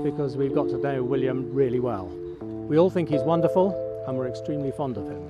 because we've got to know William really well. We all think he's wonderful and we're extremely fond of him.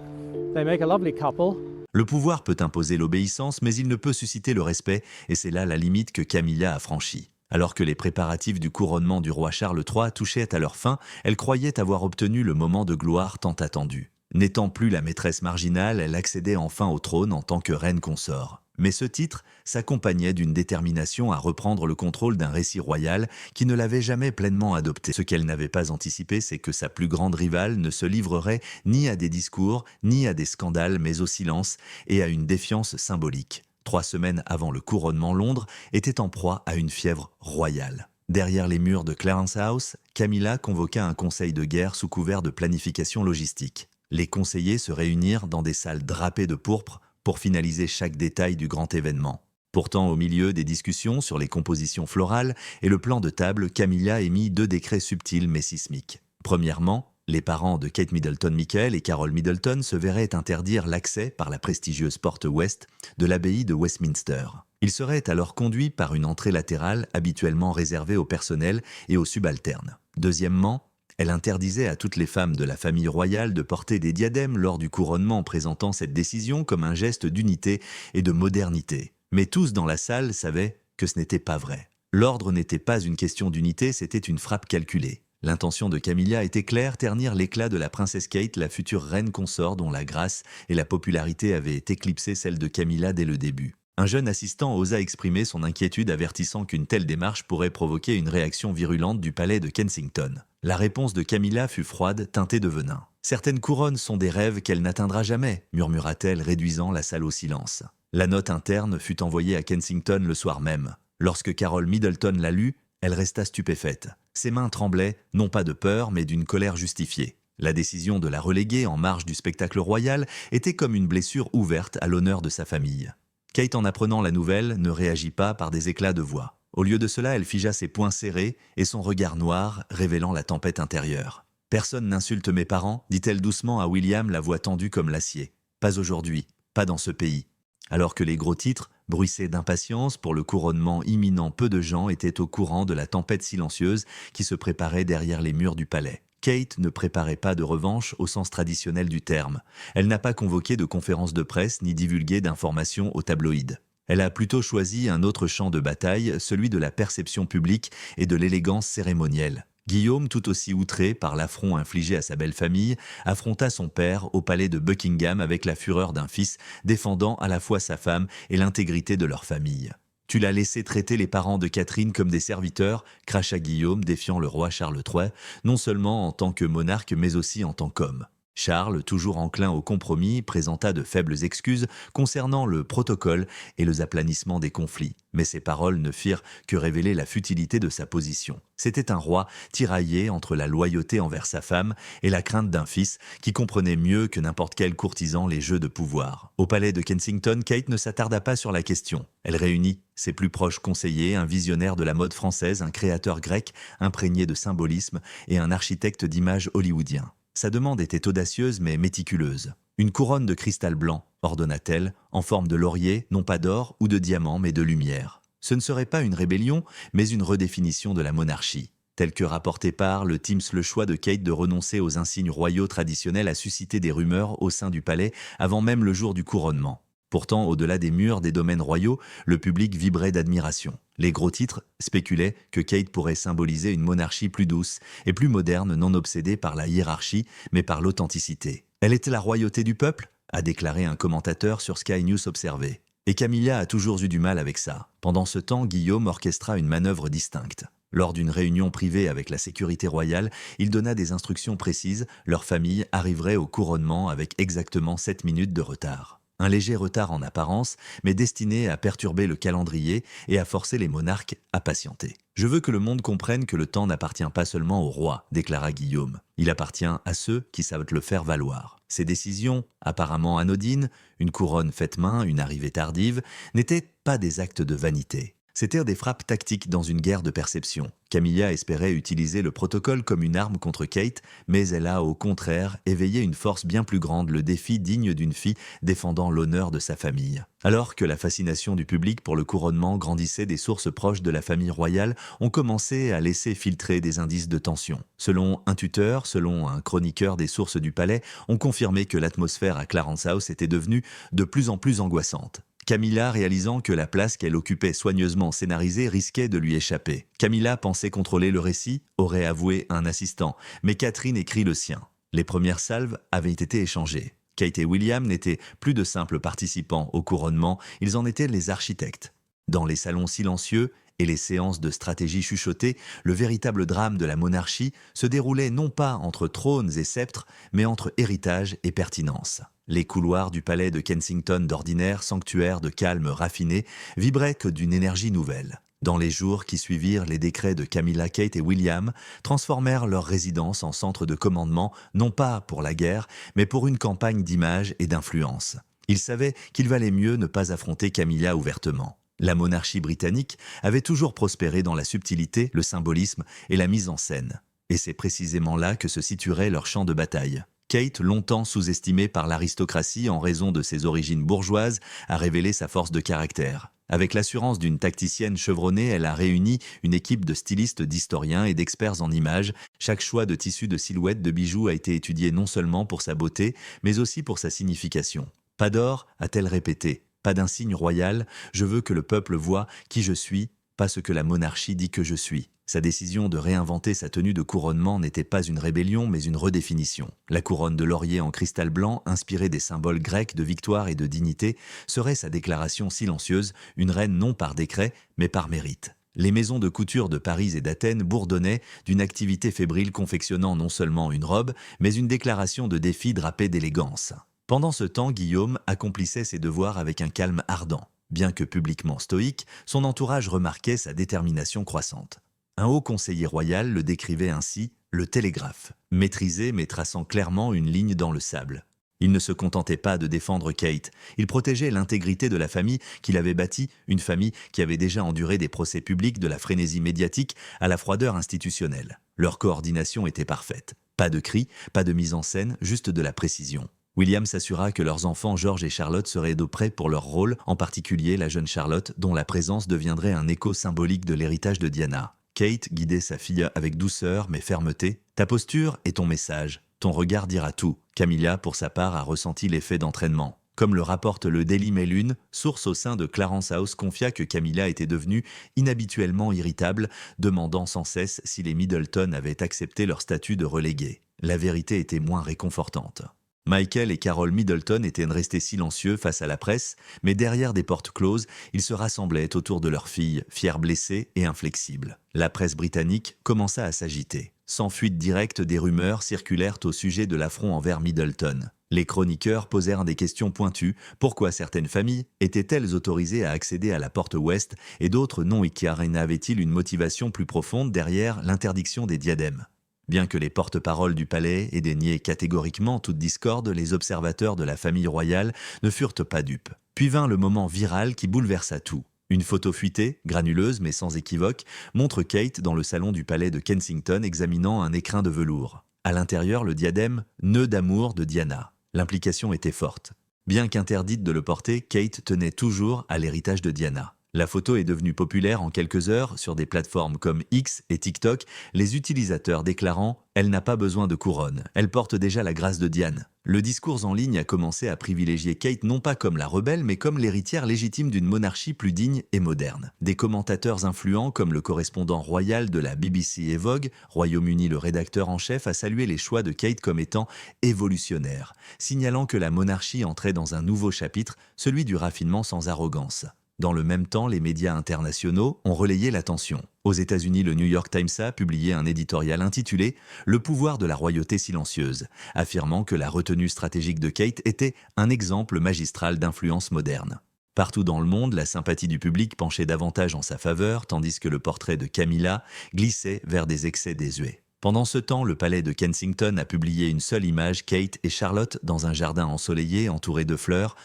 They make a lovely couple. Le pouvoir peut imposer l'obéissance, mais il ne peut susciter le respect, et c'est là la limite que Camilla a franchie. Alors que les préparatifs du couronnement du roi Charles III touchaient à leur fin, elle croyait avoir obtenu le moment de gloire tant attendu. N'étant plus la maîtresse marginale, elle accédait enfin au trône en tant que reine consort. Mais ce titre s'accompagnait d'une détermination à reprendre le contrôle d'un récit royal qui ne l'avait jamais pleinement adopté. Ce qu'elle n'avait pas anticipé, c'est que sa plus grande rivale ne se livrerait ni à des discours, ni à des scandales, mais au silence et à une défiance symbolique. 3 semaines avant le couronnement, Londres était en proie à une fièvre royale. Derrière les murs de Clarence House, Camilla convoqua un conseil de guerre sous couvert de planification logistique. Les conseillers se réunirent dans des salles drapées de pourpre pour finaliser chaque détail du grand événement. Pourtant, au milieu des discussions sur les compositions florales et le plan de table, Camilla émit 2 décrets subtils mais sismiques. Premièrement, les parents de Kate Middleton-Michael et Carol Middleton se verraient interdire l'accès par la prestigieuse porte ouest de l'abbaye de Westminster. Ils seraient alors conduits par une entrée latérale habituellement réservée au personnel et aux subalternes. Deuxièmement, elle interdisait à toutes les femmes de la famille royale de porter des diadèmes lors du couronnement, présentant cette décision comme un geste d'unité et de modernité. Mais tous dans la salle savaient que ce n'était pas vrai. L'ordre n'était pas une question d'unité, c'était une frappe calculée. L'intention de Camilla était claire, ternir l'éclat de la princesse Kate, la future reine consort dont la grâce et la popularité avaient éclipsé celle de Camilla dès le début. Un jeune assistant osa exprimer son inquiétude, avertissant qu'une telle démarche pourrait provoquer une réaction virulente du palais de Kensington. La réponse de Camilla fut froide, teintée de venin. « Certaines couronnes sont des rêves qu'elle n'atteindra jamais », murmura-t-elle, réduisant la salle au silence. La note interne fut envoyée à Kensington le soir même. Lorsque Carol Middleton la lut, elle resta stupéfaite. Ses mains tremblaient, non pas de peur, mais d'une colère justifiée. La décision de la reléguer en marge du spectacle royal était comme une blessure ouverte à l'honneur de sa famille. Kate, en apprenant la nouvelle, ne réagit pas par des éclats de voix. Au lieu de cela, elle figea ses poings serrés et son regard noir, révélant la tempête intérieure. « Personne n'insulte mes parents », dit-elle doucement à William, la voix tendue comme l'acier. « Pas aujourd'hui, pas dans ce pays. » Alors que les gros titres bruissaient d'impatience pour le couronnement imminent, peu de gens étaient au courant de la tempête silencieuse qui se préparait derrière les murs du palais. Kate ne préparait pas de revanche au sens traditionnel du terme. Elle n'a pas convoqué de conférences de presse ni divulgué d'informations aux tabloïds. Elle a plutôt choisi un autre champ de bataille, celui de la perception publique et de l'élégance cérémonielle. Guillaume, tout aussi outré par l'affront infligé à sa belle famille, affronta son père au palais de Buckingham avec la fureur d'un fils défendant à la fois sa femme et l'intégrité de leur famille. « Tu l'as laissé traiter les parents de Catherine comme des serviteurs », cracha Guillaume, défiant le roi Charles III, non seulement en tant que monarque mais aussi en tant qu'homme. Charles, toujours enclin au compromis, présenta de faibles excuses concernant le protocole et le aplanissement des conflits. Mais ces paroles ne firent que révéler la futilité de sa position. C'était un roi tiraillé entre la loyauté envers sa femme et la crainte d'un fils qui comprenait mieux que n'importe quel courtisan les jeux de pouvoir. Au palais de Kensington, Kate ne s'attarda pas sur la question. Elle réunit ses plus proches conseillers, un visionnaire de la mode française, un créateur grec imprégné de symbolisme et un architecte d'images hollywoodien. Sa demande était audacieuse mais méticuleuse. Une couronne de cristal blanc, ordonna-t-elle, en forme de laurier, non pas d'or ou de diamant, mais de lumière. Ce ne serait pas une rébellion, mais une redéfinition de la monarchie. Tel que rapporté par le Times, le choix de Kate de renoncer aux insignes royaux traditionnels a suscité des rumeurs au sein du palais avant même le jour du couronnement. Pourtant, au-delà des murs des domaines royaux, le public vibrait d'admiration. Les gros titres spéculaient que Kate pourrait symboliser une monarchie plus douce et plus moderne, non obsédée par la hiérarchie, mais par l'authenticité. « Elle était la royauté du peuple ?» a déclaré un commentateur sur Sky News Observer. Et Camilla a toujours eu du mal avec ça. Pendant ce temps, Guillaume orchestra une manœuvre distincte. Lors d'une réunion privée avec la sécurité royale, il donna des instructions précises. Leur famille arriverait au couronnement avec exactement 7 minutes de retard. Un léger retard en apparence, mais destiné à perturber le calendrier et à forcer les monarques à patienter. « Je veux que le monde comprenne que le temps n'appartient pas seulement au roi », déclara Guillaume. « Il appartient à ceux qui savent le faire valoir. » Ces décisions, apparemment anodines, une couronne faite main, une arrivée tardive, n'étaient pas des actes de vanité. C'étaient des frappes tactiques dans une guerre de perception. Camilla espérait utiliser le protocole comme une arme contre Kate, mais elle a au contraire éveillé une force bien plus grande, le défi digne d'une fille défendant l'honneur de sa famille. Alors que la fascination du public pour le couronnement grandissait, des sources proches de la famille royale ont commencé à laisser filtrer des indices de tension. Selon un tuteur, selon un chroniqueur des sources du palais, ont confirmé que l'atmosphère à Clarence House était devenue de plus en plus angoissante. Camilla, réalisant que la place qu'elle occupait soigneusement scénarisée risquait de lui échapper. Camilla pensait contrôler le récit, aurait avoué un assistant, mais Catherine écrit le sien. Les premières salves avaient été échangées. Kate et William n'étaient plus de simples participants au couronnement, ils en étaient les architectes. Dans les salons silencieux et les séances de stratégie chuchotées, le véritable drame de la monarchie se déroulait non pas entre trônes et sceptres, mais entre héritage et pertinence. Les couloirs du palais de Kensington, d'ordinaire sanctuaire de calme raffiné, vibraient que d'une énergie nouvelle. Dans les jours qui suivirent, les décrets de Camilla, Kate et William transformèrent leur résidence en centre de commandement, non pas pour la guerre, mais pour une campagne d'image et d'influence. Ils savaient qu'il valait mieux ne pas affronter Camilla ouvertement. La monarchie britannique avait toujours prospéré dans la subtilité, le symbolisme et la mise en scène. Et c'est précisément là que se situerait leur champ de bataille. Kate, longtemps sous-estimée par l'aristocratie en raison de ses origines bourgeoises, a révélé sa force de caractère. Avec l'assurance d'une tacticienne chevronnée, elle a réuni une équipe de stylistes, d'historiens et d'experts en images. Chaque choix de tissu, de silhouette, de bijoux a été étudié non seulement pour sa beauté, mais aussi pour sa signification. « Pas d'or », a-t-elle répété, « pas d'insigne royal, je veux que le peuple voie qui je suis, pas ce que la monarchie dit que je suis. » Sa décision de réinventer sa tenue de couronnement n'était pas une rébellion, mais une redéfinition. La couronne de laurier en cristal blanc, inspirée des symboles grecs de victoire et de dignité, serait sa déclaration silencieuse, une reine non par décret, mais par mérite. Les maisons de couture de Paris et d'Athènes bourdonnaient d'une activité fébrile, confectionnant non seulement une robe, mais une déclaration de défi drapée d'élégance. Pendant ce temps, Guillaume accomplissait ses devoirs avec un calme ardent. Bien que publiquement stoïque, son entourage remarquait sa détermination croissante. Un haut conseiller royal le décrivait ainsi, le télégraphe, maîtrisé mais traçant clairement une ligne dans le sable. Il ne se contentait pas de défendre Kate, il protégeait l'intégrité de la famille qu'il avait bâtie, une famille qui avait déjà enduré des procès publics, de la frénésie médiatique à la froideur institutionnelle. Leur coordination était parfaite. Pas de cris, pas de mise en scène, juste de la précision. William s'assura que leurs enfants George et Charlotte seraient de près pour leur rôle, en particulier la jeune Charlotte, dont la présence deviendrait un écho symbolique de l'héritage de Diana. Kate guidait sa fille avec douceur mais fermeté. « Ta posture est ton message, ton regard dira tout. » Camilla, pour sa part, a ressenti l'effet d'entraînement. Comme le rapporte le Daily Mail 1, source au sein de Clarence House confia que Camilla était devenue inhabituellement irritable, demandant sans cesse si les Middleton avaient accepté leur statut de relégués. La vérité était moins réconfortante. Michael et Carol Middleton étaient restés silencieux face à la presse, mais derrière des portes closes, ils se rassemblaient autour de leur fille, fière blessée et inflexible. La presse britannique commença à s'agiter. Sans fuite directe, des rumeurs circulèrent au sujet de l'affront envers Middleton. Les chroniqueurs posèrent des questions pointues. Pourquoi certaines familles étaient-elles autorisées à accéder à la porte ouest et d'autres non, et avait-il une motivation plus profonde derrière l'interdiction des diadèmes? Bien que les porte-paroles du palais aient dénié catégoriquement toute discorde, les observateurs de la famille royale ne furent pas dupes. Puis vint le moment viral qui bouleversa tout. Une photo fuitée, granuleuse mais sans équivoque, montre Kate dans le salon du palais de Kensington examinant un écrin de velours. À l'intérieur, le diadème « Nœud d'amour » de Diana. L'implication était forte. Bien qu'interdite de le porter, Kate tenait toujours à l'héritage de Diana. La photo est devenue populaire en quelques heures sur des plateformes comme X et TikTok, les utilisateurs déclarant « Elle n'a pas besoin de couronne, elle porte déjà la grâce de Diane ». Le discours en ligne a commencé à privilégier Kate non pas comme la rebelle, mais comme l'héritière légitime d'une monarchie plus digne et moderne. Des commentateurs influents comme le correspondant royal de la BBC et Vogue, Royaume-Uni le rédacteur en chef, a salué les choix de Kate comme étant évolutionnaires, signalant que la monarchie entrait dans un nouveau chapitre, celui du raffinement sans arrogance. Dans le même temps, les médias internationaux ont relayé l'attention. Aux États-Unis, le New York Times a publié un éditorial intitulé « Le pouvoir de la royauté silencieuse », affirmant que la retenue stratégique de Kate était un exemple magistral d'influence moderne. Partout dans le monde, la sympathie du public penchait davantage en sa faveur, tandis que le portrait de Camilla glissait vers des excès désuets. Pendant ce temps, le palais de Kensington a publié une seule image, Kate et Charlotte, dans un jardin ensoleillé entouré de fleurs,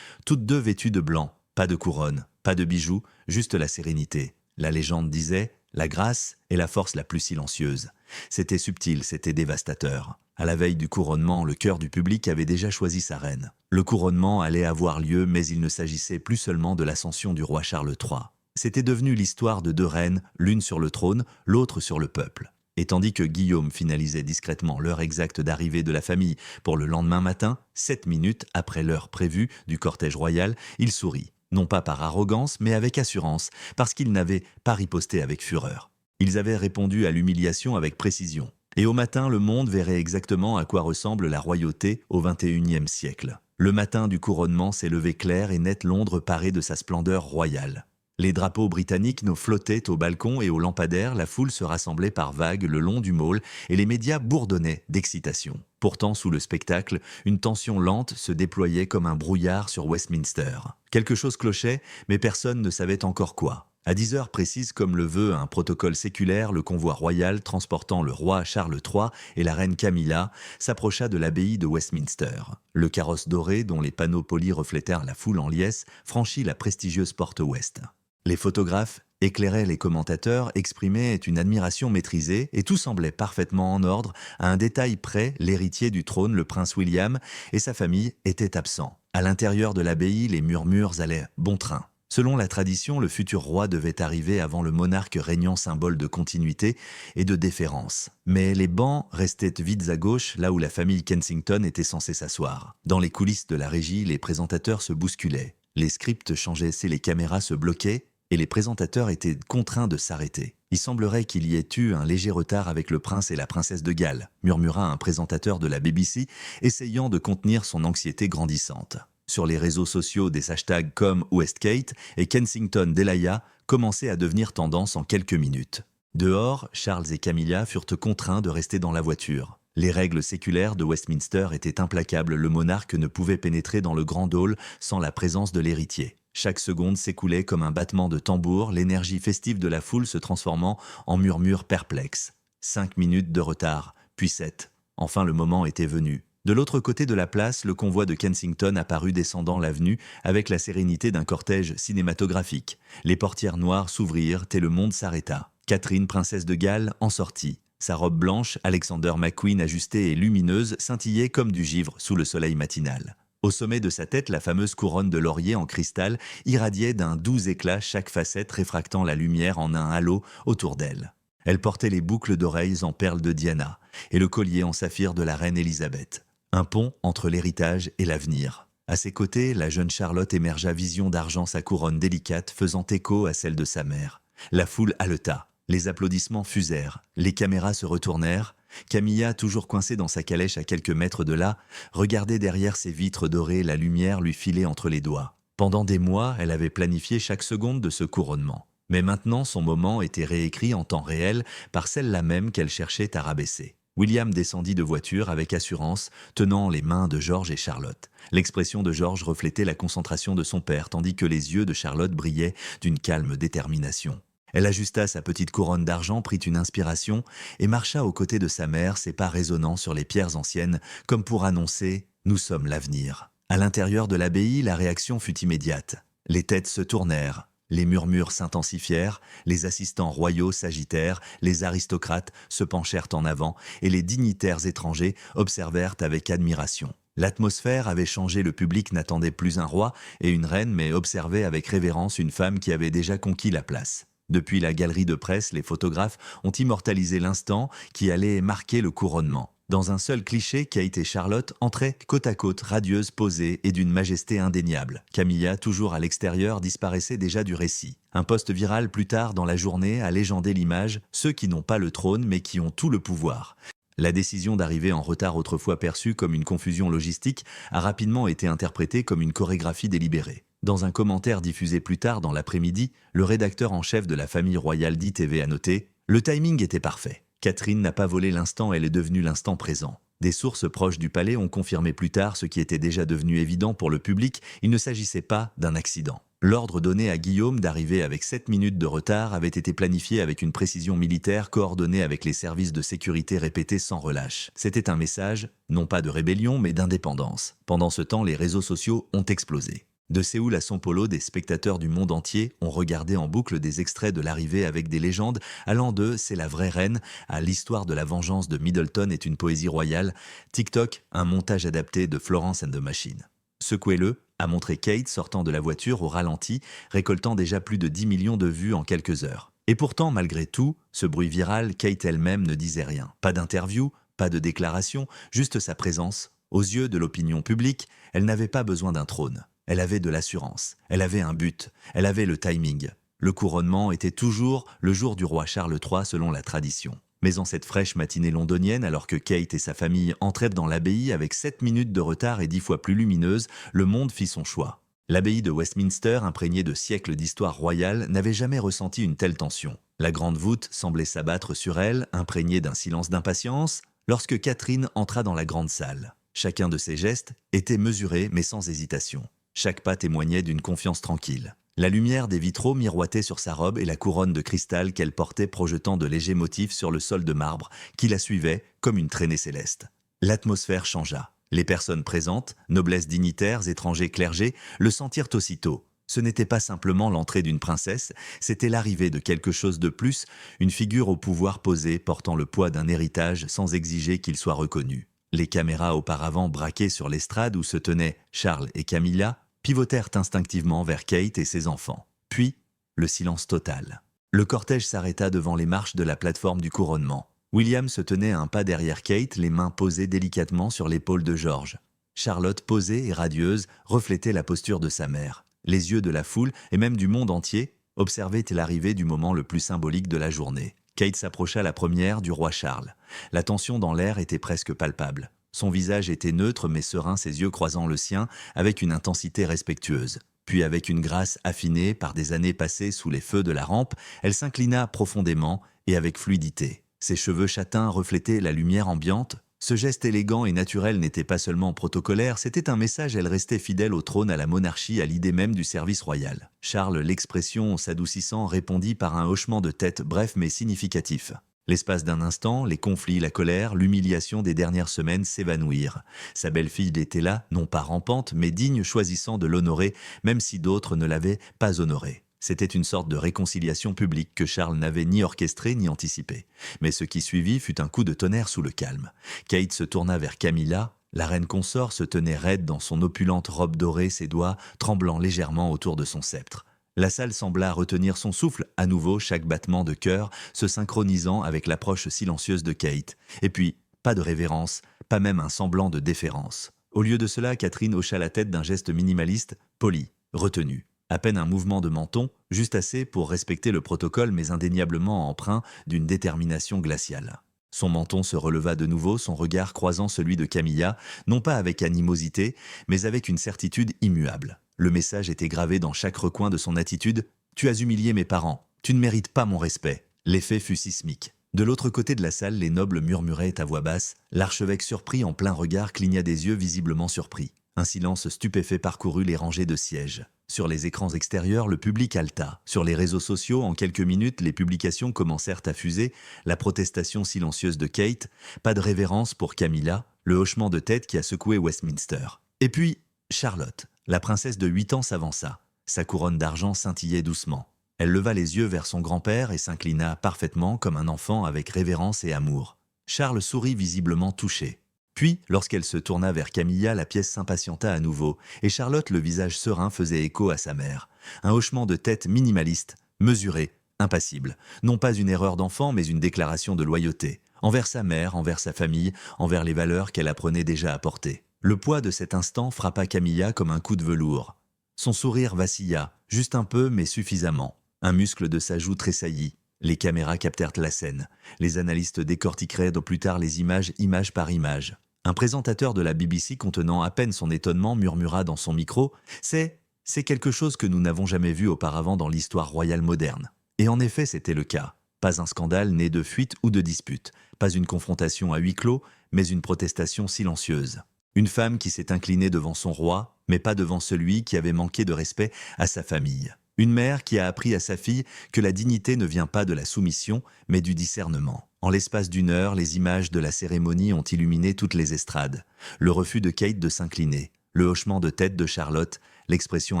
toutes deux vêtues de blanc, pas de couronne. Pas de bijoux, juste la sérénité. La légende disait « La grâce est la force la plus silencieuse ». C'était subtil, c'était dévastateur. À la veille du couronnement, le cœur du public avait déjà choisi sa reine. Le couronnement allait avoir lieu, mais il ne s'agissait plus seulement de l'ascension du roi Charles III. C'était devenu l'histoire de deux reines, l'une sur le trône, l'autre sur le peuple. Et tandis que Guillaume finalisait discrètement l'heure exacte d'arrivée de la famille pour le lendemain matin, 7 minutes après l'heure prévue du cortège royal, il sourit. Non pas par arrogance, mais avec assurance, parce qu'il n'avait pas riposté avec fureur. Ils avaient répondu à l'humiliation avec précision. Et au matin, le monde verrait exactement à quoi ressemble la royauté au XXIe siècle. Le matin du couronnement s'est levé clair et net, Londres parée de sa splendeur royale. Les drapeaux britanniques nous flottaient au balcon et aux lampadaires, la foule se rassemblait par vagues le long du Mall et les médias bourdonnaient d'excitation. Pourtant, sous le spectacle, une tension lente se déployait comme un brouillard sur Westminster. Quelque chose clochait, mais personne ne savait encore quoi. À 10 heures précises, comme le veut un protocole séculaire, le convoi royal transportant le roi Charles III et la reine Camilla s'approcha de l'abbaye de Westminster. Le carrosse doré, dont les panneaux polis reflétèrent la foule en liesse, franchit la prestigieuse porte ouest. Les photographes éclairaient les commentateurs, exprimaient une admiration maîtrisée, et tout semblait parfaitement en ordre. À un détail près, l'héritier du trône, le prince William, et sa famille étaient absents. À l'intérieur de l'abbaye, les murmures allaient bon train. Selon la tradition, le futur roi devait arriver avant le monarque régnant, symbole de continuité et de déférence. Mais les bancs restaient vides à gauche, là où la famille Kensington était censée s'asseoir. Dans les coulisses de la régie, les présentateurs se bousculaient. Les scripts changeaient, les caméras se bloquaient et les présentateurs étaient contraints de s'arrêter. Il semblerait qu'il y ait eu un léger retard avec le prince et la princesse de Galles, murmura un présentateur de la BBC, essayant de contenir son anxiété grandissante. Sur les réseaux sociaux, des hashtags comme Westgate et Kensington Delia commençaient à devenir tendance en quelques minutes. Dehors, Charles et Camilla furent contraints de rester dans la voiture. Les règles séculaires de Westminster étaient implacables, le monarque ne pouvait pénétrer dans le grand hall sans la présence de l'héritier. Chaque seconde s'écoulait comme un battement de tambour, l'énergie festive de la foule se transformant en murmures perplexes. 5 minutes de retard, puis 7. Enfin le moment était venu. De l'autre côté de la place, le convoi de Kensington apparut descendant l'avenue avec la sérénité d'un cortège cinématographique. Les portières noires s'ouvrirent et le monde s'arrêta. Catherine, princesse de Galles, en sortit. Sa robe blanche, Alexander McQueen ajustée et lumineuse, scintillait comme du givre sous le soleil matinal. Au sommet de sa tête, la fameuse couronne de laurier en cristal irradiait d'un doux éclat, chaque facette réfractant la lumière en un halo autour d'elle. Elle portait les boucles d'oreilles en perles de Diana et le collier en saphir de la reine Élisabeth. Un pont entre l'héritage et l'avenir. À ses côtés, la jeune Charlotte émergea, vision d'argent, sa couronne délicate faisant écho à celle de sa mère. La foule haleta. Les applaudissements fusèrent. Les caméras se retournèrent. Camilla, toujours coincée dans sa calèche à quelques mètres de là, regardait derrière ses vitres dorées, la lumière lui filait entre les doigts. Pendant des mois, elle avait planifié chaque seconde de ce couronnement. Mais maintenant, son moment était réécrit en temps réel par celle-là même qu'elle cherchait à rabaisser. William descendit de voiture avec assurance, tenant les mains de George et Charlotte. L'expression de George reflétait la concentration de son père, tandis que les yeux de Charlotte brillaient d'une calme détermination. Elle ajusta sa petite couronne d'argent, prit une inspiration et marcha aux côtés de sa mère, ses pas résonnant sur les pierres anciennes, comme pour annoncer « Nous sommes l'avenir ». À l'intérieur de l'abbaye, la réaction fut immédiate. Les têtes se tournèrent. Les murmures s'intensifièrent, les assistants royaux s'agitèrent, les aristocrates se penchèrent en avant et les dignitaires étrangers observèrent avec admiration. L'atmosphère avait changé, le public n'attendait plus un roi et une reine, mais observait avec révérence une femme qui avait déjà conquis la place. Depuis la galerie de presse, les photographes ont immortalisé l'instant qui allait marquer le couronnement. Dans un seul cliché, Kate et Charlotte entraient côte à côte, radieuses, posées et d'une majesté indéniable. Camilla, toujours à l'extérieur, disparaissait déjà du récit. Un post viral plus tard dans la journée a légendé l'image « Ceux qui n'ont pas le trône mais qui ont tout le pouvoir ». La décision d'arriver en retard, autrefois perçue comme une confusion logistique, a rapidement été interprétée comme une chorégraphie délibérée. Dans un commentaire diffusé plus tard dans l'après-midi, le rédacteur en chef de la famille royale d'ITV a noté « Le timing était parfait. Catherine n'a pas volé l'instant, elle est devenue l'instant présent. » Des sources proches du palais ont confirmé plus tard ce qui était déjà devenu évident pour le public, il ne s'agissait pas d'un accident. L'ordre donné à Guillaume d'arriver avec 7 minutes de retard avait été planifié avec une précision militaire coordonnée avec les services de sécurité répétés sans relâche. C'était un message, non pas de rébellion, mais d'indépendance. Pendant ce temps, les réseaux sociaux ont explosé. De Séoul à São Paulo, des spectateurs du monde entier ont regardé en boucle des extraits de l'arrivée avec des légendes allant de « C'est la vraie reine » à « L'histoire de la vengeance de Middleton est une poésie royale », TikTok, un montage adapté de Florence and the Machine. Secouez-le a montré Kate sortant de la voiture au ralenti, récoltant déjà plus de 10 millions de vues en quelques heures. Et pourtant, malgré tout, ce bruit viral, Kate elle-même ne disait rien. Pas d'interview, pas de déclaration, juste sa présence. Aux yeux de l'opinion publique, elle n'avait pas besoin d'un trône. Elle avait de l'assurance, elle avait un but, elle avait le timing. Le couronnement était toujours le jour du roi Charles III selon la tradition. Mais en cette fraîche matinée londonienne, alors que Kate et sa famille entraient dans l'abbaye avec 7 minutes de retard et 10 fois plus lumineuse, le monde fit son choix. L'abbaye de Westminster, imprégnée de siècles d'histoire royale, n'avait jamais ressenti une telle tension. La grande voûte semblait s'abattre sur elle, imprégnée d'un silence d'impatience, lorsque Catherine entra dans la grande salle. Chacun de ses gestes était mesuré mais sans hésitation. Chaque pas témoignait d'une confiance tranquille. La lumière des vitraux miroitait sur sa robe et la couronne de cristal qu'elle portait projetant de légers motifs sur le sol de marbre qui la suivait comme une traînée céleste. L'atmosphère changea. Les personnes présentes, noblesse dignitaires, étrangers, clergés, le sentirent aussitôt. Ce n'était pas simplement l'entrée d'une princesse, c'était l'arrivée de quelque chose de plus, une figure au pouvoir posé portant le poids d'un héritage sans exiger qu'il soit reconnu. Les caméras auparavant braquées sur l'estrade où se tenaient Charles et Camilla pivotèrent instinctivement vers Kate et ses enfants. Puis, le silence total. Le cortège s'arrêta devant les marches de la plateforme du couronnement. William se tenait à un pas derrière Kate, les mains posées délicatement sur l'épaule de George. Charlotte, posée et radieuse, reflétait la posture de sa mère. Les yeux de la foule, et même du monde entier, observaient l'arrivée du moment le plus symbolique de la journée. Kate s'approcha la première du roi Charles. La tension dans l'air était presque palpable. Son visage était neutre mais serein, ses yeux croisant le sien avec une intensité respectueuse. Puis avec une grâce affinée par des années passées sous les feux de la rampe, elle s'inclina profondément et avec fluidité. Ses cheveux châtains reflétaient la lumière ambiante. Ce geste élégant et naturel n'était pas seulement protocolaire, c'était un message, elle restait fidèle au trône, à la monarchie, à l'idée même du service royal. Charles, l'expression s'adoucissant, répondit par un hochement de tête bref mais significatif. L'espace d'un instant, les conflits, la colère, l'humiliation des dernières semaines s'évanouirent. Sa belle-fille était là, non pas rampante, mais digne, choisissant de l'honorer, même si d'autres ne l'avaient pas honorée. C'était une sorte de réconciliation publique que Charles n'avait ni orchestrée ni anticipée. Mais ce qui suivit fut un coup de tonnerre sous le calme. Kate se tourna vers Camilla. La reine consort se tenait raide dans son opulente robe dorée, ses doigts tremblant légèrement autour de son sceptre. La salle sembla retenir son souffle, à nouveau chaque battement de cœur se synchronisant avec l'approche silencieuse de Kate. Et puis, pas de révérence, pas même un semblant de déférence. Au lieu de cela, Catherine hocha la tête d'un geste minimaliste, poli, retenu. À peine un mouvement de menton, juste assez pour respecter le protocole mais indéniablement empreint d'une détermination glaciale. Son menton se releva de nouveau, son regard croisant celui de Camilla, non pas avec animosité, mais avec une certitude immuable. Le message était gravé dans chaque recoin de son attitude « Tu as humilié mes parents, tu ne mérites pas mon respect ». L'effet fut sismique. De l'autre côté de la salle, les nobles murmuraient à voix basse. L'archevêque surpris en plein regard cligna des yeux visiblement surpris. Un silence stupéfait parcourut les rangées de sièges. Sur les écrans extérieurs, le public haleta. Sur les réseaux sociaux, en quelques minutes, les publications commencèrent à fuser. La protestation silencieuse de Kate, pas de révérence pour Camilla, le hochement de tête qui a secoué Westminster. Et puis, Charlotte, la princesse de 8 ans s'avança. Sa couronne d'argent scintillait doucement. Elle leva les yeux vers son grand-père et s'inclina parfaitement comme un enfant avec révérence et amour. Charles sourit visiblement touché. Puis, lorsqu'elle se tourna vers Camilla, la pièce s'impatienta à nouveau, et Charlotte, le visage serein, faisait écho à sa mère. Un hochement de tête minimaliste, mesuré, impassible. Non pas une erreur d'enfant, mais une déclaration de loyauté. Envers sa mère, envers sa famille, envers les valeurs qu'elle apprenait déjà à porter. Le poids de cet instant frappa Camilla comme un coup de velours. Son sourire vacilla, juste un peu, mais suffisamment. Un muscle de sa joue tressaillit. Les caméras captèrent la scène. Les analystes décortiqueraient plus tard les images, image par image. Un présentateur de la BBC contenant à peine son étonnement murmura dans son micro « C'est quelque chose que nous n'avons jamais vu auparavant dans l'histoire royale moderne. » Et en effet, c'était le cas. Pas un scandale né de fuite ou de dispute. Pas une confrontation à huis clos, mais une protestation silencieuse. Une femme qui s'est inclinée devant son roi, mais pas devant celui qui avait manqué de respect à sa famille. Une mère qui a appris à sa fille que la dignité ne vient pas de la soumission, mais du discernement. En l'espace d'une heure, les images de la cérémonie ont illuminé toutes les estrades. Le refus de Kate de s'incliner. Le hochement de tête de Charlotte, l'expression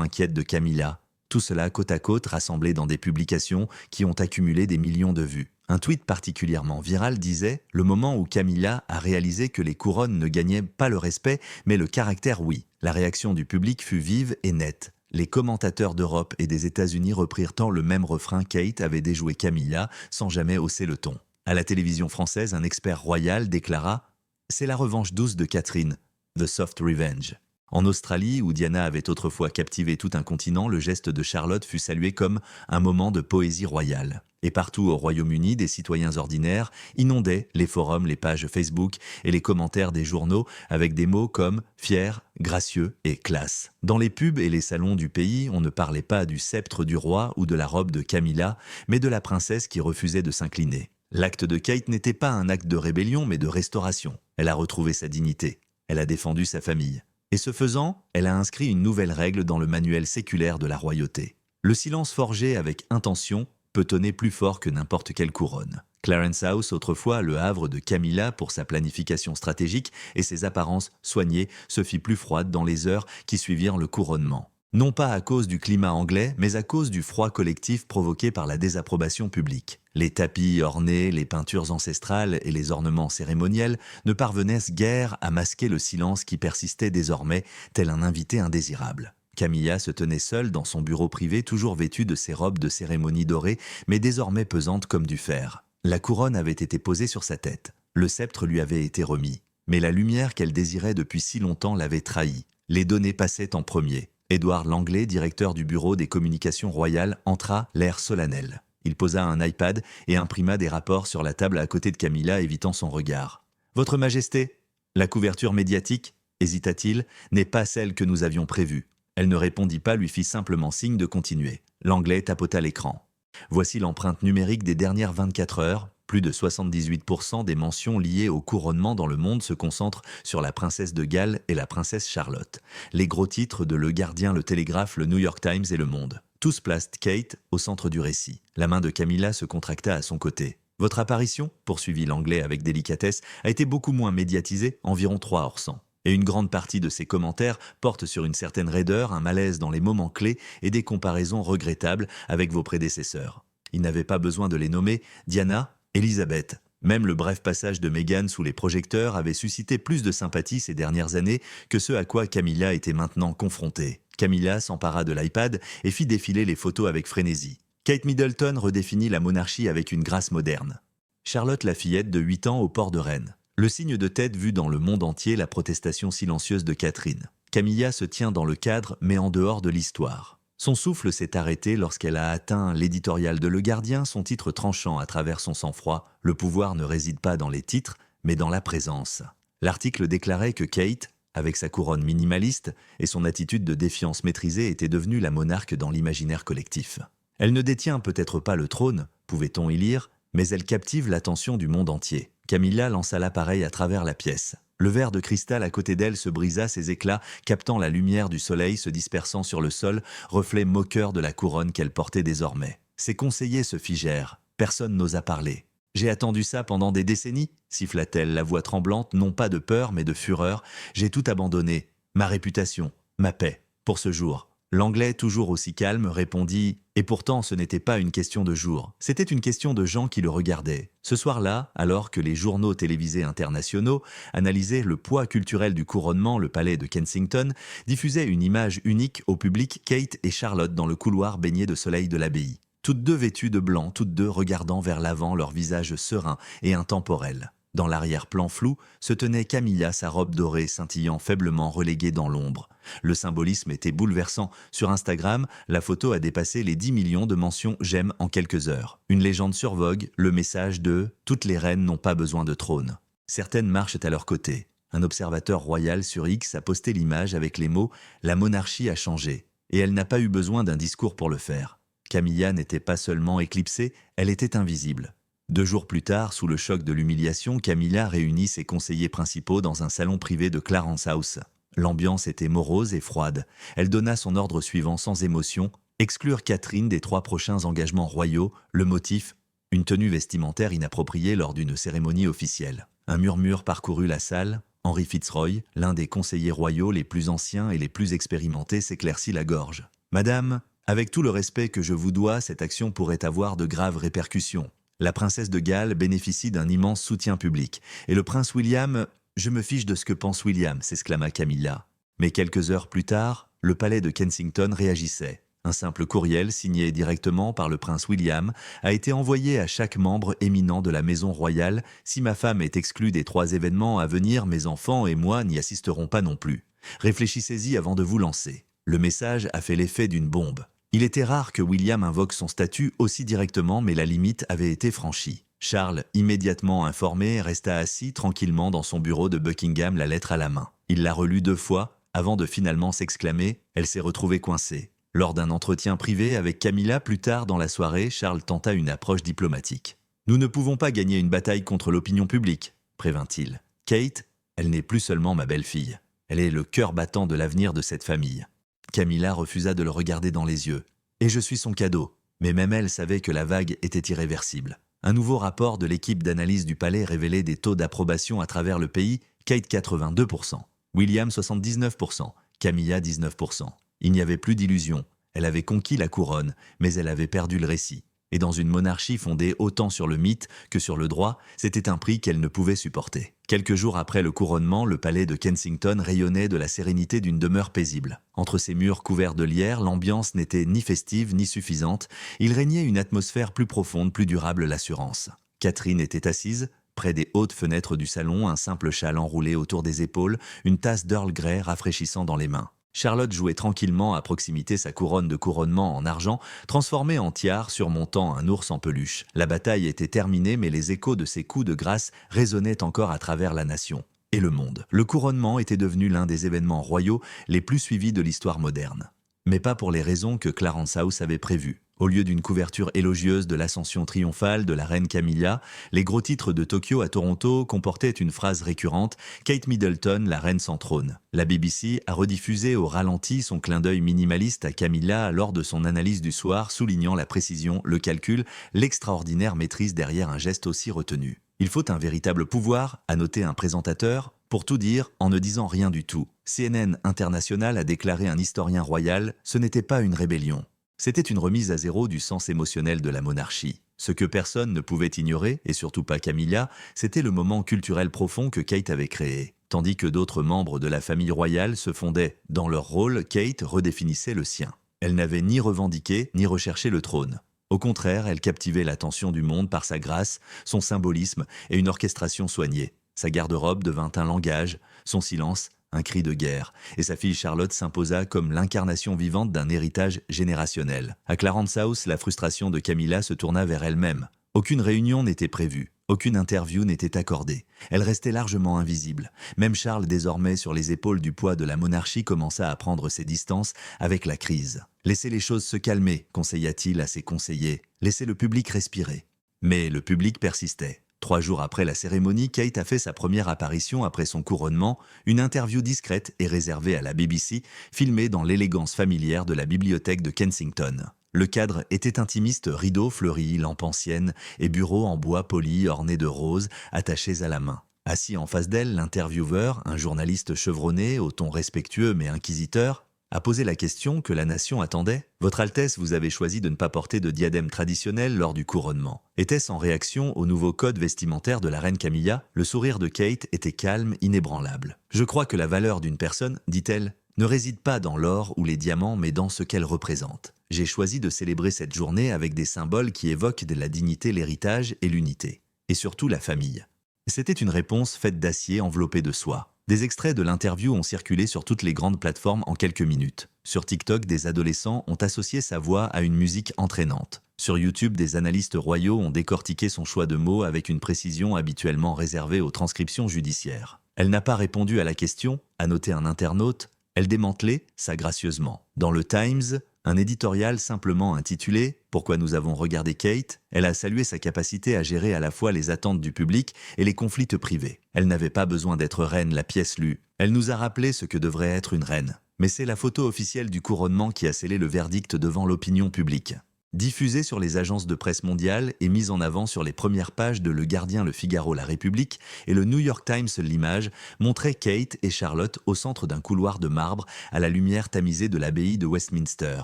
inquiète de Camilla, tout cela côte à côte rassemblé dans des publications qui ont accumulé des millions de vues. Un tweet particulièrement viral disait « Le moment où Camilla a réalisé que les couronnes ne gagnaient pas le respect, mais le caractère oui ». La réaction du public fut vive et nette. Les commentateurs d'Europe et des États-Unis reprirent tant le même refrain. Kate avait déjoué Camilla sans jamais hausser le ton. À la télévision française, un expert royal déclara « C'est la revanche douce de Catherine, the soft revenge ». En Australie, où Diana avait autrefois captivé tout un continent, le geste de Charlotte fut salué comme un moment de poésie royale. Et partout au Royaume-Uni, des citoyens ordinaires inondaient les forums, les pages Facebook et les commentaires des journaux avec des mots comme « fier »,« gracieux » et « classe ». Dans les pubs et les salons du pays, on ne parlait pas du sceptre du roi ou de la robe de Camilla, mais de la princesse qui refusait de s'incliner. L'acte de Kate n'était pas un acte de rébellion, mais de restauration. Elle a retrouvé sa dignité. Elle a défendu sa famille. Et ce faisant, elle a inscrit une nouvelle règle dans le manuel séculaire de la royauté. Le silence forgé avec intention peut tonner plus fort que n'importe quelle couronne. Clarence House, autrefois le havre de Camilla pour sa planification stratégique et ses apparences soignées, se fit plus froide dans les heures qui suivirent le couronnement. Non pas à cause du climat anglais, mais à cause du froid collectif provoqué par la désapprobation publique. Les tapis ornés, les peintures ancestrales et les ornements cérémoniels ne parvenaient guère à masquer le silence qui persistait désormais, tel un invité indésirable. Camilla se tenait seule dans son bureau privé, toujours vêtue de ses robes de cérémonie dorées, mais désormais pesantes comme du fer. La couronne avait été posée sur sa tête. Le sceptre lui avait été remis. Mais la lumière qu'elle désirait depuis si longtemps l'avait trahi. Les données passaient en premier. Édouard Langlais, directeur du bureau des communications royales, entra, l'air solennel. Il posa un iPad et imprima des rapports sur la table à côté de Camilla, évitant son regard. « Votre Majesté, la couverture médiatique, hésita-t-il, n'est pas celle que nous avions prévue. » Elle ne répondit pas, lui fit simplement signe de continuer. Langlais tapota l'écran. Voici l'empreinte numérique des dernières 24 heures. Plus de 78% des mentions liées au couronnement dans le monde se concentrent sur la princesse de Galles et la princesse Charlotte. Les gros titres de Le Gardien, Le Télégraphe, Le New York Times et Le Monde. Tous placent Kate au centre du récit. La main de Camilla se contracta à son côté. « Votre apparition, poursuivit Langlais avec délicatesse, a été beaucoup moins médiatisée, environ 3 hors 100. Et une grande partie de ces commentaires portent sur une certaine raideur, un malaise dans les moments clés et des comparaisons regrettables avec vos prédécesseurs. Il n'avait pas besoin de les nommer. Diana, Elisabeth. Même le bref passage de Meghan sous les projecteurs avait suscité plus de sympathie ces dernières années que ce à quoi Camilla était maintenant confrontée. Camilla s'empara de l'iPad et fit défiler les photos avec frénésie. Kate Middleton redéfinit la monarchie avec une grâce moderne. Charlotte la fillette de 8 ans au port de Rennes. Le signe de tête vu dans le monde entier, la protestation silencieuse de Catherine. Camilla se tient dans le cadre mais en dehors de l'histoire. Son souffle s'est arrêté lorsqu'elle a atteint l'éditorial de Le Gardien, son titre tranchant à travers son sang-froid. Le pouvoir ne réside pas dans les titres, mais dans la présence. L'article déclarait que Kate, avec sa couronne minimaliste et son attitude de défiance maîtrisée, était devenue la monarque dans l'imaginaire collectif. Elle ne détient peut-être pas le trône, pouvait-on y lire, mais elle captive l'attention du monde entier. Camilla lança l'appareil à travers la pièce. Le verre de cristal à côté d'elle se brisa, ses éclats captant la lumière du soleil se dispersant sur le sol, reflet moqueur de la couronne qu'elle portait désormais. Ses conseillers se figèrent. Personne n'osa parler. « J'ai attendu ça pendant des décennies » siffla-t-elle, la voix tremblante, non pas de peur mais de fureur. « J'ai tout abandonné. Ma réputation, ma paix, pour ce jour. » L'Anglais, toujours aussi calme, répondit « Et pourtant, ce n'était pas une question de jours. C'était une question de gens qui le regardaient. » Ce soir-là, alors que les journaux télévisés internationaux analysaient le poids culturel du couronnement, le palais de Kensington diffusait une image unique au public, Kate et Charlotte dans le couloir baigné de soleil de l'abbaye. Toutes deux vêtues de blanc, toutes deux regardant vers l'avant, leur visage serein et intemporel. Dans l'arrière-plan flou se tenait Camilla, sa robe dorée scintillant faiblement reléguée dans l'ombre. Le symbolisme était bouleversant. Sur Instagram, la photo a dépassé les 10 millions de mentions « j'aime » en quelques heures. Une légende survogue, le message de « toutes les reines n'ont pas besoin de trône ». Certaines marchent à leur côté. Un observateur royal sur X a posté l'image avec les mots « la monarchie a changé » et elle n'a pas eu besoin d'un discours pour le faire. Camilla n'était pas seulement éclipsée, elle était invisible. 2 jours plus tard, sous le choc de l'humiliation, Camilla réunit ses conseillers principaux dans un salon privé de Clarence House. L'ambiance était morose et froide. Elle donna son ordre suivant sans émotion, exclure Catherine des 3 prochains engagements royaux, le motif, une tenue vestimentaire inappropriée lors d'une cérémonie officielle. Un murmure parcourut la salle, Henry Fitzroy, l'un des conseillers royaux les plus anciens et les plus expérimentés, s'éclaircit la gorge. « Madame, avec tout le respect que je vous dois, cette action pourrait avoir de graves répercussions. La princesse de Galles bénéficie d'un immense soutien public. Et le prince William... Je me fiche de ce que pense William, s'exclama Camilla. Mais quelques heures plus tard, le palais de Kensington réagissait. Un simple courriel signé directement par le prince William a été envoyé à chaque membre éminent de la maison royale. Si ma femme est exclue des 3 événements à venir, mes enfants et moi n'y assisterons pas non plus. Réfléchissez-y avant de vous lancer. Le message a fait l'effet d'une bombe. Il était rare que William invoque son statut aussi directement, mais la limite avait été franchie. Charles, immédiatement informé, resta assis tranquillement dans son bureau de Buckingham, la lettre à la main. Il la relut 2 fois, avant de finalement s'exclamer « Elle s'est retrouvée coincée ». Lors d'un entretien privé avec Camilla plus tard dans la soirée, Charles tenta une approche diplomatique. « Nous ne pouvons pas gagner une bataille contre l'opinion publique », prévint-il. « Kate, elle n'est plus seulement ma belle-fille. Elle est le cœur battant de l'avenir de cette famille. » Camilla refusa de le regarder dans les yeux. « Et je suis son cadeau. » Mais même elle savait que la vague était irréversible. Un nouveau rapport de l'équipe d'analyse du palais révélait des taux d'approbation à travers le pays, Kate 82%, William 79%, Camilla 19%. Il n'y avait plus d'illusion. Elle avait conquis la couronne, mais elle avait perdu le récit. Et dans une monarchie fondée autant sur le mythe que sur le droit, c'était un prix qu'elle ne pouvait supporter. Quelques jours après le couronnement, le palais de Kensington rayonnait de la sérénité d'une demeure paisible. Entre ses murs couverts de lierre, l'ambiance n'était ni festive ni suffisante. Il régnait une atmosphère plus profonde, plus durable, l'assurance. Catherine était assise, près des hautes fenêtres du salon, un simple châle enroulé autour des épaules, une tasse d'Earl Grey rafraîchissant dans les mains. Charlotte jouait tranquillement à proximité sa couronne de couronnement en argent, transformée en tiare surmontant un ours en peluche. La bataille était terminée, mais les échos de ses coups de grâce résonnaient encore à travers la nation et le monde. Le couronnement était devenu l'un des événements royaux les plus suivis de l'histoire moderne. Mais pas pour les raisons que Clarence House avait prévues. Au lieu d'une couverture élogieuse de l'ascension triomphale de la reine Camilla, les gros titres de Tokyo à Toronto comportaient une phrase récurrente « Kate Middleton, la reine sans trône ». La BBC a rediffusé au ralenti son clin d'œil minimaliste à Camilla lors de son analyse du soir, soulignant la précision, le calcul, l'extraordinaire maîtrise derrière un geste aussi retenu. Il faut un véritable pouvoir, a noté un présentateur, pour tout dire en ne disant rien du tout. CNN International a déclaré un historien royal, ce n'était pas une rébellion. C'était une remise à zéro du sens émotionnel de la monarchie. Ce que personne ne pouvait ignorer, et surtout pas Camilla, c'était le moment culturel profond que Kate avait créé. Tandis que d'autres membres de la famille royale se fondaient dans leur rôle, Kate redéfinissait le sien. Elle n'avait ni revendiqué, ni recherché le trône. Au contraire, elle captivait l'attention du monde par sa grâce, son symbolisme et une orchestration soignée. Sa garde-robe devint un langage, son silence un cri de guerre, et sa fille Charlotte s'imposa comme l'incarnation vivante d'un héritage générationnel. À Clarence House, la frustration de Camilla se tourna vers elle-même. Aucune réunion n'était prévue, aucune interview n'était accordée. Elle restait largement invisible. Même Charles, désormais sur les épaules du poids de la monarchie, commença à prendre ses distances avec la crise. « Laissez les choses se calmer », conseilla-t-il à ses conseillers. « Laissez le public respirer ». Mais le public persistait. 3 jours après la cérémonie, Kate a fait sa première apparition après son couronnement, une interview discrète et réservée à la BBC, filmée dans l'élégance familière de la bibliothèque de Kensington. Le cadre était intimiste, rideaux fleuris, lampes anciennes et bureaux en bois poli ornés de roses attachés à la main. Assis en face d'elle, l'intervieweur, un journaliste chevronné, au ton respectueux mais inquisiteur, a posé la question que la nation attendait. « Votre Altesse, vous avez choisi de ne pas porter de diadème traditionnel lors du couronnement. » Était-ce en réaction au nouveau code vestimentaire de la reine Camilla? Le sourire de Kate était calme, inébranlable. « Je crois que la valeur d'une personne, dit-elle, ne réside pas dans l'or ou les diamants, mais dans ce qu'elle représente. J'ai choisi de célébrer cette journée avec des symboles qui évoquent de la dignité, l'héritage et l'unité. Et surtout la famille. » C'était une réponse faite d'acier enveloppée de soie. Des extraits de l'interview ont circulé sur toutes les grandes plateformes en quelques minutes. Sur TikTok, des adolescents ont associé sa voix à une musique entraînante. Sur YouTube, des analystes royaux ont décortiqué son choix de mots avec une précision habituellement réservée aux transcriptions judiciaires. Elle n'a pas répondu à la question, a noté un internaute, elle démantelait ça gracieusement. Dans le Times, un éditorial simplement intitulé « Pourquoi nous avons regardé Kate ?» Elle a salué sa capacité à gérer à la fois les attentes du public et les conflits privés. Elle n'avait pas besoin d'être reine, la pièce lue. Elle nous a rappelé ce que devrait être une reine. Mais c'est la photo officielle du couronnement qui a scellé le verdict devant l'opinion publique. Diffusée sur les agences de presse mondiales et mise en avant sur les premières pages de Le Gardien, Le Figaro, La République et le New York Times, l'image, montrait Kate et Charlotte au centre d'un couloir de marbre à la lumière tamisée de l'abbaye de Westminster,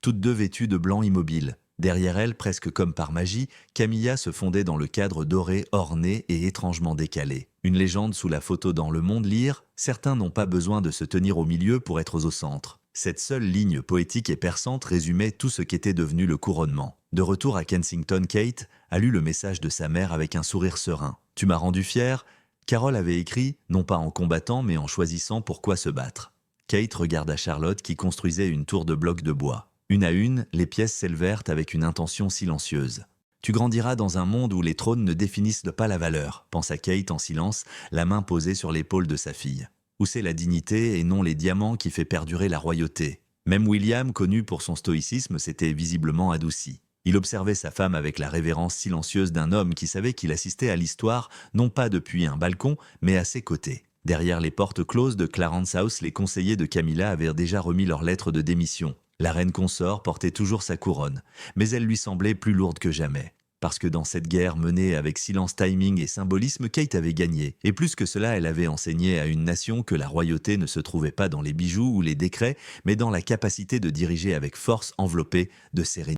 toutes deux vêtues de blanc immobile. Derrière elle, presque comme par magie, Camilla se fondait dans le cadre doré, orné et étrangement décalé. Une légende sous la photo dans Le Monde lire « Certains n'ont pas besoin de se tenir au milieu pour être au centre ». Cette seule ligne poétique et perçante résumait tout ce qu'était devenu le couronnement. De retour à Kensington, Kate a lu le message de sa mère avec un sourire serein. « Tu m'as rendu fière ?» Carol avait écrit, non pas en combattant, mais en choisissant pourquoi se battre. Kate regarda Charlotte qui construisait une tour de blocs de bois. Une à une, les pièces s'élevèrent avec une intention silencieuse. « Tu grandiras dans un monde où les trônes ne définissent pas la valeur », pensa Kate en silence, la main posée sur l'épaule de sa fille. Où c'est la dignité et non les diamants qui fait perdurer la royauté. Même William, connu pour son stoïcisme, s'était visiblement adouci. Il observait sa femme avec la révérence silencieuse d'un homme qui savait qu'il assistait à l'histoire, non pas depuis un balcon, mais à ses côtés. Derrière les portes closes de Clarence House, les conseillers de Camilla avaient déjà remis leur lettre de démission. La reine consort portait toujours sa couronne, mais elle lui semblait plus lourde que jamais. Parce que dans cette guerre menée avec silence, timing et symbolisme, Kate avait gagné. Et plus que cela, elle avait enseigné à une nation que la royauté ne se trouvait pas dans les bijoux ou les décrets, mais dans la capacité de diriger avec force enveloppée de sérénité.